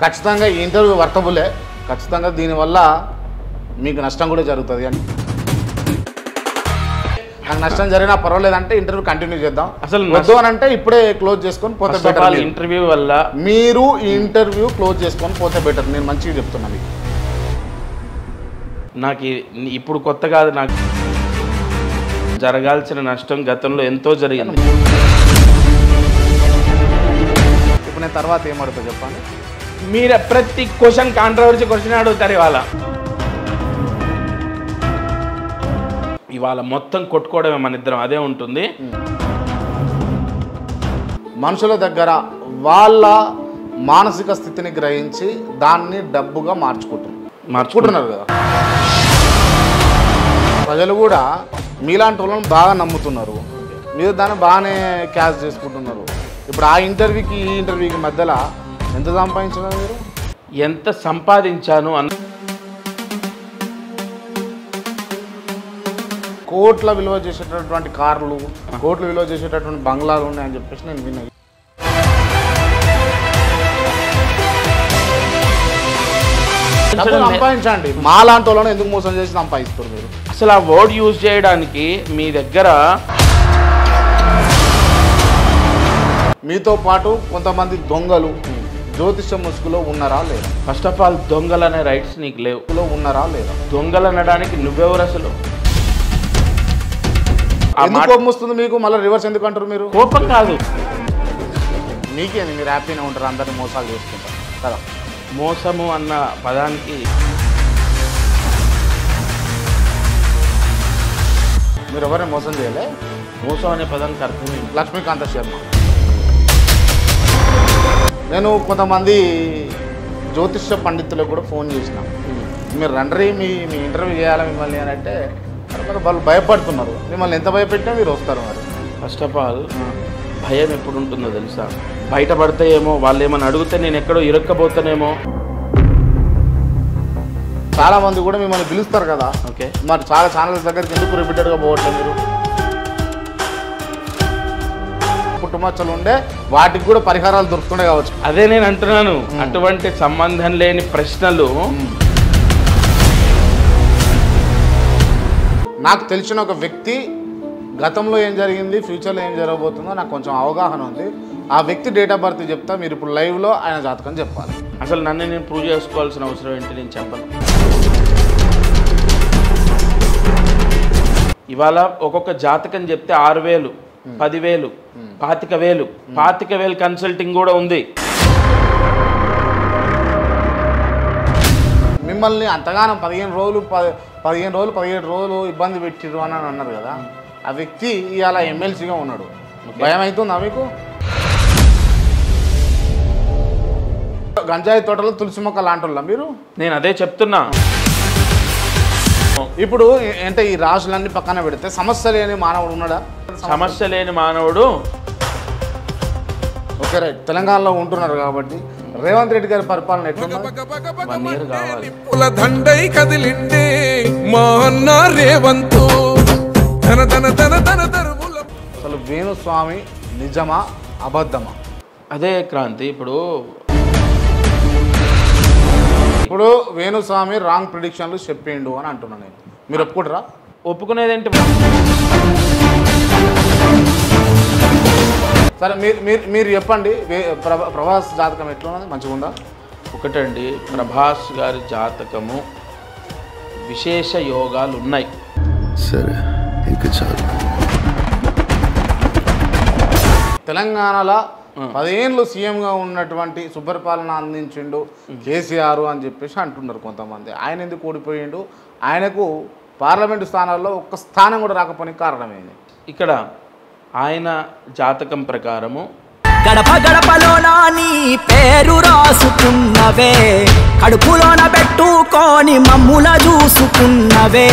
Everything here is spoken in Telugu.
ఖచ్చితంగా ఈ ఇంటర్వ్యూ వర్తబులే, ఖచ్చితంగా దీనివల్ల మీకు నష్టం కూడా జరుగుతుంది అని. నాకు నష్టం జరిగినా పర్వాలేదంటే ఇంటర్వ్యూ కంటిన్యూ చేద్దాం, అసలు వద్దు అని అంటే ఇప్పుడే క్లోజ్ చేసుకొని పోతే బెటర్. ఇంటర్వ్యూ వల్ల మీరు ఈ ఇంటర్వ్యూ క్లోజ్ చేసుకొని పోతే బెటర్, నేను మంచిగా చెప్తున్నా మీకు. నాకు ఇప్పుడు కొత్త కాదు, నాకు జరగాల్సిన నష్టం గతంలో ఎంతో జరిగింది. ఇప్పుడు నేను తర్వాత ఏం అడుగుతా చెప్పండి. మీరు ప్రతి క్వశ్చన్ కాంట్రవర్సీ క్వశ్చన్ అడుగుతారు. ఇవాళ మొత్తం కొట్టుకోవడమే మన ఇద్దరం, అదే ఉంటుంది. మనుషుల దగ్గర వాళ్ళ మానసిక స్థితిని గ్రహించి దాన్ని డబ్బుగా మార్చుకుంటున్నారు కదా. ప్రజలు కూడా మీలాంటి వాళ్ళని బాగా నమ్ముతున్నారు, మీరు దాన్ని బాగానే క్యాష్ చేసుకుంటున్నారు. ఇప్పుడు ఆ ఇంటర్వ్యూకి ఈ ఇంటర్వ్యూకి మధ్యలో ఎంత సంపాదించారు మీరు? ఎంత సంపాదించాను కోట్ల విలువ చేసేటటువంటి కార్లు, కోట్ల విలువ చేసేటటువంటి బంగ్లాలు ఉన్నాయని చెప్పేసి నేను విన్నాను. సంపాదించండి, మాలాంటి వాళ్ళని ఎందుకు మోసం చేసి సంపాదిస్తారు మీరు? అసలు ఆ వర్డ్ యూజ్ చేయడానికి మీ దగ్గర మీతో పాటు కొంతమంది దొంగలు జ్యోతిష ముసుగులో ఉన్నారా లేదా? ఫస్ట్ ఆఫ్ ఆల్ దొంగలు అనే రైట్స్ నీకు లేవు. ఉన్నారా లేదా? దొంగలు అనడానికి నువ్వెవరు అసలు? కోపం వస్తుంది మీకు, మళ్ళీ రివర్స్ ఎందుకు అంటారు మీరు? కోపం కాదు, మీకేంది, మీరు హ్యాపీగా ఉంటారు, అందరినీ మోసాలు చేసుకుంటారు కదా. మోసము అన్న పదానికి మీరు ఎవరిని మోసం చేయలే. మోసం అనే పదానికి అర్థమైంది. లక్ష్మీకాంత శర్మ. నేను కొంతమంది జ్యోతిష పండితులకు కూడా ఫోన్ చేసిన, మీరు రండి మీ ఇంటర్వ్యూ చేయాలి మిమ్మల్ని అని అంటే వాళ్ళు భయపడుతున్నారు. మిమ్మల్ని ఎంత భయపెట్టినా మీరు వస్తారు. మరి ఫస్ట్ ఆఫ్ ఆల్ భయం ఎప్పుడు ఉంటుందో తెలుసా? బయటపడితే ఏమో, వాళ్ళు ఏమని అడిగితే నేను ఎక్కడో ఇరక్కబోతానేమో. చాలా మంది కూడా మిమ్మల్ని పిలుస్తారు కదా. ఓకే, మరి చాలా ఛానల్స్ దగ్గరికి ఎందుకు రిపీటెడ్గా పోవట్లేదు మీరు? కుటుంబాలు ఉండే వాటికి కూడా పరిహారాలు దొరుకుతుండే కావచ్చు. అదే నేను అంటున్నాను, అటువంటి సంబంధం లేని ప్రశ్నలు. నాకు తెలిసిన ఒక వ్యక్తి గతంలో ఏం జరిగింది, ఫ్యూచర్లో ఏం జరగబోతుందో నాకు కొంచెం అవగాహన ఉంది. ఆ వ్యక్తి డేట్ ఆఫ్ బర్త్ చెప్తా, మీరు ఇప్పుడు లైవ్లో ఆయన జాతకం చెప్పాలి. అసలు నన్ను నేను ప్రూవ్ చేసుకోవాల్సిన అవసరం ఏంటి? నేను చెప్పను. ఇవాళ ఒక్కొక్క జాతకం చెప్తే 6,000, 10,000, 25,000, 25,000 కన్సల్టింగ్ కూడా ఉంది. మిమ్మల్ని అంతగానం 15 రోజులు 17 రోజులు ఇబ్బంది పెట్టిరు అని అన్నారు కదా. ఆ వ్యక్తి ఇవాళ ఎమ్మెల్సీగా ఉన్నాడు. భయం అవుతుందా మీకు? గంజాయి తోటలో తులసి మొక్క లాంటి వాళ్ళ మీరు? నేను అదే చెప్తున్నా. ఇప్పుడు అంటే ఈ రాజులన్నీ పక్కన పెడితే సమస్య లేని మానవుడు ఉన్నాడా? సమస్య లేని మానవుడు. ఓకే రైట్, తెలంగాణలో ఉంటున్నారు కాబట్టి రేవంత్ రెడ్డి గారి పరిపాలన ఎట్లుంది? 1 year కావాలి. అసలు వేణుస్వామి నిజమా అబద్ధమా? అదే క్రాంతి. ఇప్పుడు వేణుస్వామి రాంగ్ ప్రిడిక్షన్లు చెప్పిండు అని అంటున్నాను నేను, మీరు ఒప్పుకుంటారా? ఒప్పుకునేదేంటి? సరే మీరు చెప్పండి, ప్రభాస్ జాతకం ఎట్లున్నది, మంచిగా ఉందా? ఒకటండి, ప్రభాస్ గారి జాతకము విశేష యోగాలు ఉన్నాయి. సరే, ఇంకా చాలు. తెలంగాణలో 10 ఏళ్ళు సీఎంగా ఉన్నటువంటి సుపరిపాలన అందించిండు కేసీఆర్ అని చెప్పేసి అంటున్నారు కొంతమంది. ఆయన ఎందుకు ఓడిపోయిండు? ఆయనకు పార్లమెంటు స్థానాల్లో ఒక్క స్థానం కూడా రాకపోయిన కారణమైంది. ఇక్కడ ఆయన జాతకం ప్రకారము గడప గడపలోన నీ పేరు రాసుకున్నవే, కడుపులోన పెట్టుకొని మమ్ముల చూసుకున్నవే,